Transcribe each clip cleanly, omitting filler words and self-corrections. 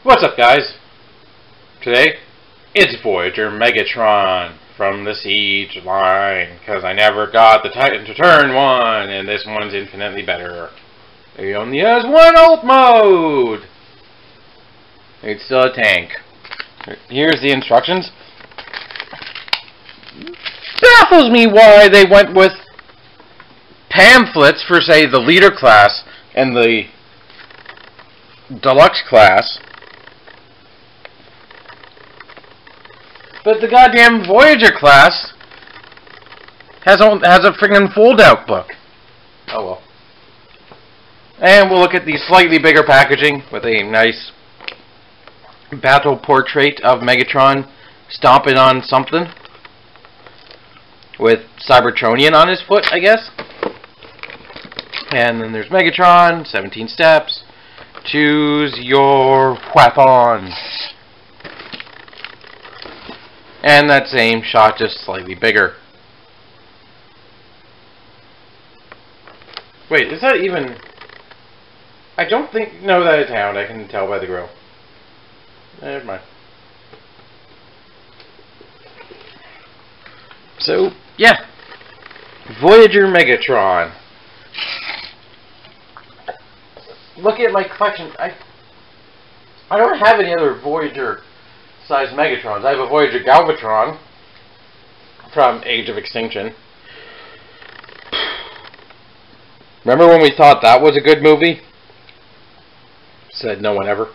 What's up, guys? Today, it's Voyager Megatron from the Siege line, because I never got the Titan to turn one, and this one's infinitely better. It only has one ult mode! It's still a tank. Here's the instructions. Baffles me why they went with pamphlets for, say, the leader class and the deluxe class. But the goddamn Voyager class has a friggin' fold-out book. Oh well. And we'll look at the slightly bigger packaging with a nice battle portrait of Megatron stomping on something with Cybertronian on his foot, I guess. And then there's Megatron, 17 steps. Choose your weapon. And that same shot, just slightly bigger. Wait, is that even... I don't think... No, that is Hound. I can tell by the grill. Never mind. So, yeah. Voyager Megatron. Look at my collection. I don't have any other Voyager size Megatrons. I have a Voyager Galvatron from Age of Extinction. Remember when we thought that was a good movie? Said no one ever.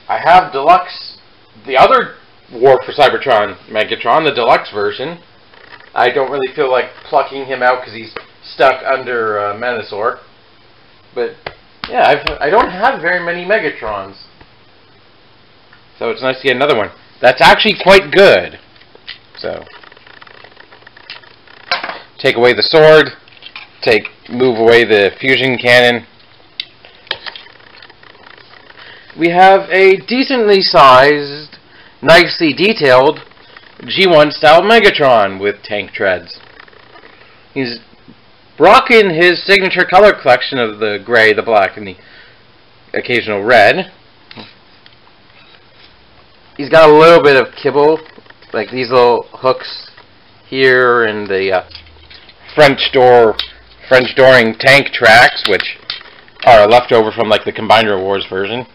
I have Deluxe, the other War for Cybertron Megatron, the Deluxe version. I don't really feel like plucking him out because he's stuck under Menasor. But yeah, I don't have very many Megatrons. So it's nice to get another one. That's actually quite good. So, take away the sword. Move away the fusion cannon. We have a decently sized, nicely detailed G1 style Megatron with tank treads. He's rocking his signature color collection of the gray, the black, and the occasional red. He's got a little bit of kibble, like these little hooks here and the French dooring tank tracks, which are left over from like the Combiner Wars version.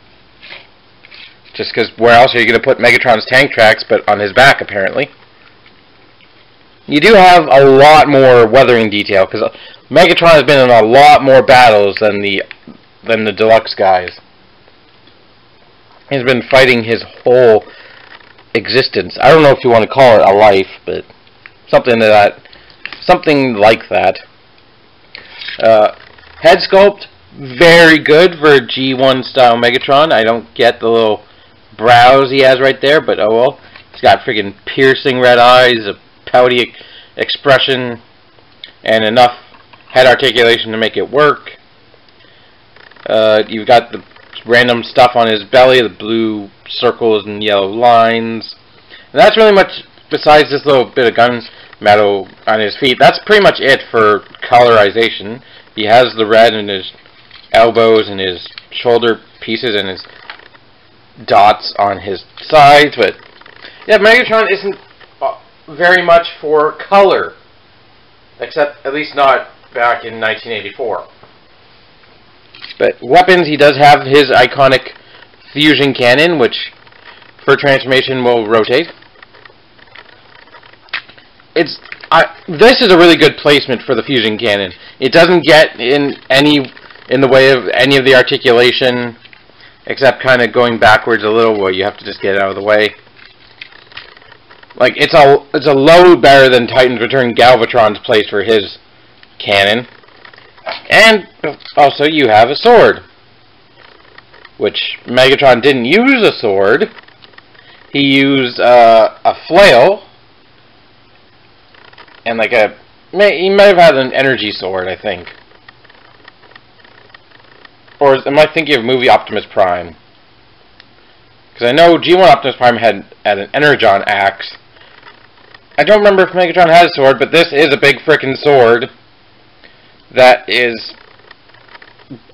Just because where else are you going to put Megatron's tank tracks but on his back, apparently? You do have a lot more weathering detail, because Megatron has been in a lot more battles than the Deluxe guys. He's been fighting his whole existence. I don't know if you want to call it a life, but something like that. Head sculpt, very good for a G1 style Megatron. I don't get the little brows he has right there, but oh well. He's got freaking piercing red eyes, a pouty expression, and enough head articulation to make it work. You've got the random stuff on his belly, the blue circles and yellow lines. And that's really much, besides this little bit of gun metal on his feet, that's pretty much it for colorization. He has the red in his elbows and his shoulder pieces and his dots on his sides, but yeah, Megatron isn't very much for color, except at least not back in 1984. But weapons, he does have his iconic fusion cannon, which for transformation will rotate. This is a really good placement for the fusion cannon. It doesn't get in the way of any of the articulation, except kind of going backwards a little, where you have to just get it out of the way. Like, it's a load better than Titan's returning Galvatron's place for his cannon. And also you have a sword, which Megatron didn't use a sword. He used a flail and like he might have had an energy sword, I think. Or am I thinking of movie Optimus Prime? Because I know G1 Optimus Prime had an Energon axe. I don't remember if Megatron had a sword, but this is a big frickin' sword that is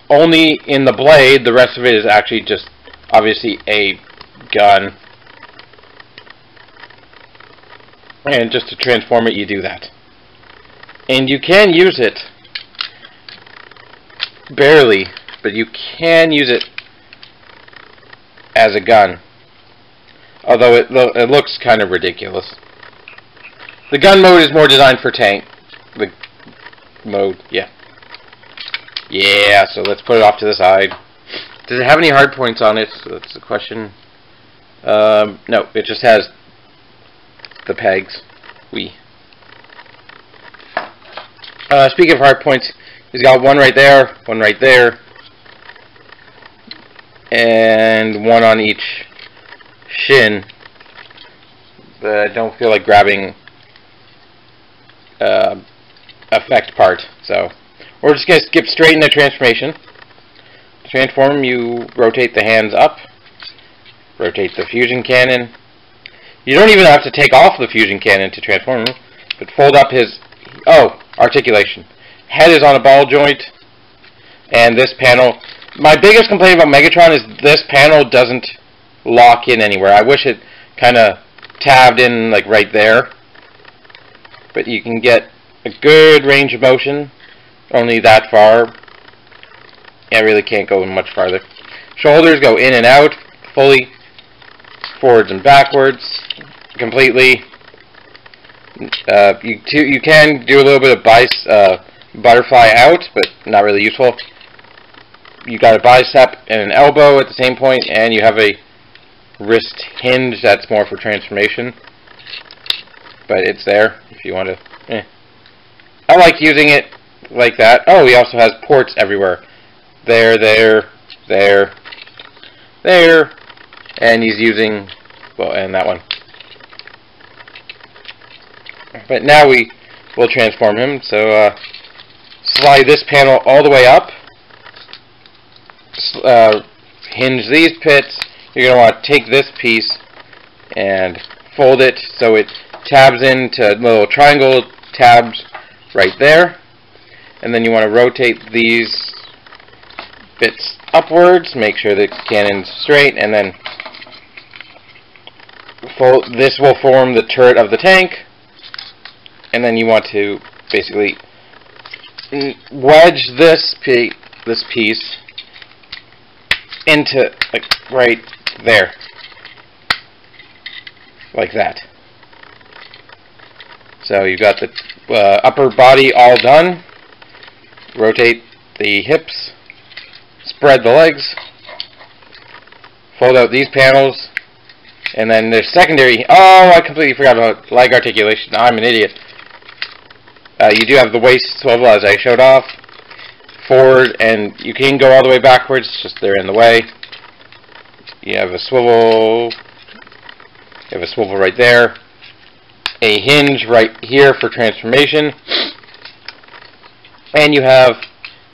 only in the blade. The rest of it is actually just, obviously, a gun. And just to transform it, you do that. And you can use it. Barely. But you can use it as a gun. Although it looks kind of ridiculous. The gun mode is more designed for tank. The mode, yeah. Yeah, so let's put it off to the side. Does it have any hard points on it? So that's the question. No, it just has the pegs. Speaking of hard points, he's got one right there, and one on each shin. But I don't feel like grabbing effect part, so we're just going to skip straight into transformation. To transform, you rotate the hands up, rotate the fusion cannon. You don't even have to take off the fusion cannon to transform him, but fold up his... Oh, articulation. Head is on a ball joint, and this panel... My biggest complaint about Megatron is this panel doesn't lock in anywhere. I wish it kind of tabbed in, like, right there. But you can get a good range of motion, only that far. I really can't go much farther. Shoulders go in and out, fully, forwards and backwards, completely. You can do a little bit of butterfly out, but not really useful. You got a bicep and an elbow at the same point, and you have a wrist hinge that's more for transformation. But it's there if you want to. I like using it like that. Oh, he also has ports everywhere. There, and he's using, well, and that one. But now we will transform him. So slide this panel all the way up. Hinge these pits. You're going to want to take this piece and fold it so it tabs into little triangle tabs right there. And then you want to rotate these bits upwards, make sure the cannon's straight, and then fold. This will form the turret of the tank. And then you want to basically wedge this piece into, like, right there. Like that. So you've got the upper body all done. Rotate the hips. Spread the legs. Fold out these panels. And then there's secondary... Oh, I completely forgot about leg articulation. I'm an idiot. You do have the waist swivel, as I showed off. Forward, and you can go all the way backwards, just they're in the way. You have a swivel. You have a swivel right there. A hinge right here for transformation. And you have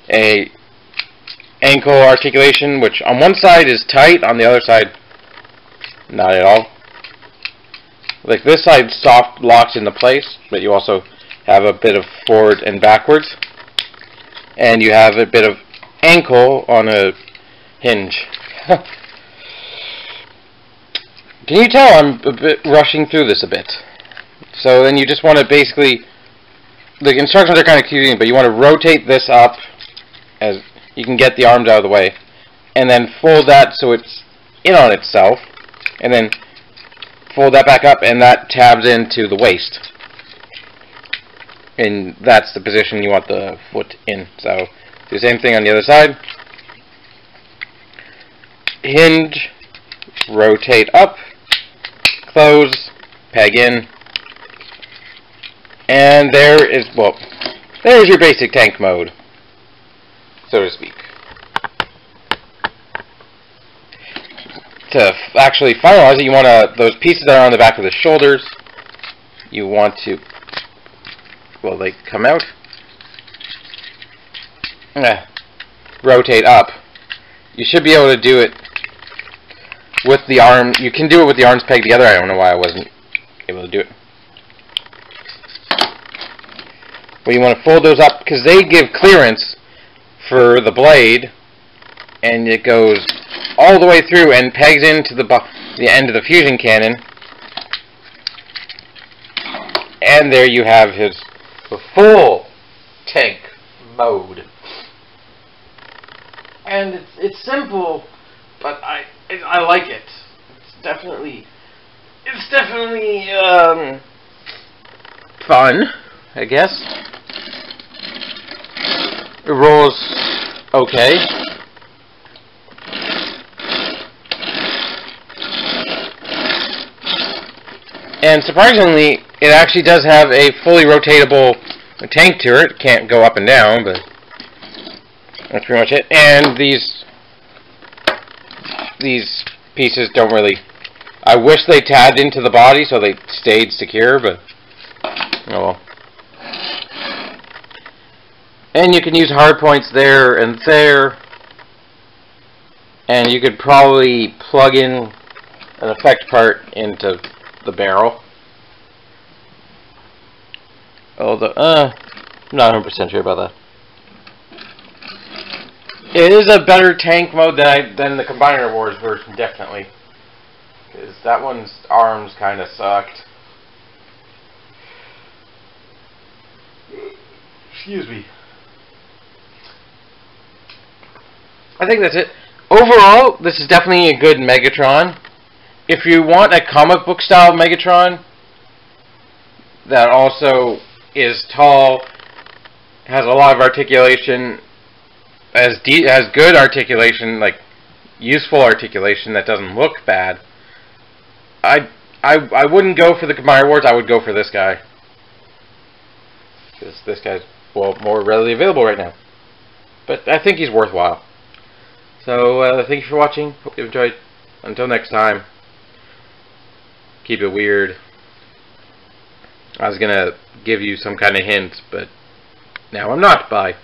a ankle articulation, which on one side is tight, on the other side not at all. Like this side soft locks into place, but you also have a bit of forward and backwards. And you have a bit of ankle on a hinge. Can you tell I'm a bit rushing through this a bit? So then you just want to basically, the instructions are kind of confusing, but you want to rotate this up as you can get the arms out of the way, and then fold that so it's in on itself, and then fold that back up, and that tabs into the waist. And that's the position you want the foot in. So do the same thing on the other side. Hinge, rotate up, close, peg in, and there's your basic tank mode, so to speak. To actually finalize it, you want those pieces that are on the back of the shoulders, you want to, they come out, rotate up. You should be able to do it with the arm. You can do it with the arms pegged together. I don't know why I wasn't able to do it. But you want to fold those up because they give clearance for the blade, and it goes all the way through and pegs into the end of the fusion cannon. And there you have the full tank mode. And it's simple, but I like it. It's definitely fun, I guess. It rolls okay. And surprisingly, it actually does have a fully rotatable tank turret. It can't go up and down, but that's pretty much it. And these pieces don't really... I wish they tabbed into the body so they stayed secure, but oh well. And you can use hard points there and there. And you could probably plug in an effect part into the barrel. Although, I'm not 100% sure about that. It is a better tank mode than the Combiner Wars version, definitely. Because that one's arms kind of sucked. Excuse me. I think that's it. Overall, this is definitely a good Megatron. If you want a comic book style Megatron that also is tall, has a lot of articulation, has good articulation, like useful articulation that doesn't look bad, I wouldn't go for the Combiner Wars. I would go for this guy, because this guy's more readily available right now. But I think he's worthwhile. So thank you for watching. Hope you enjoyed. Until next time, keep it weird. I was gonna give you some kind of hint, but now I'm not. Bye.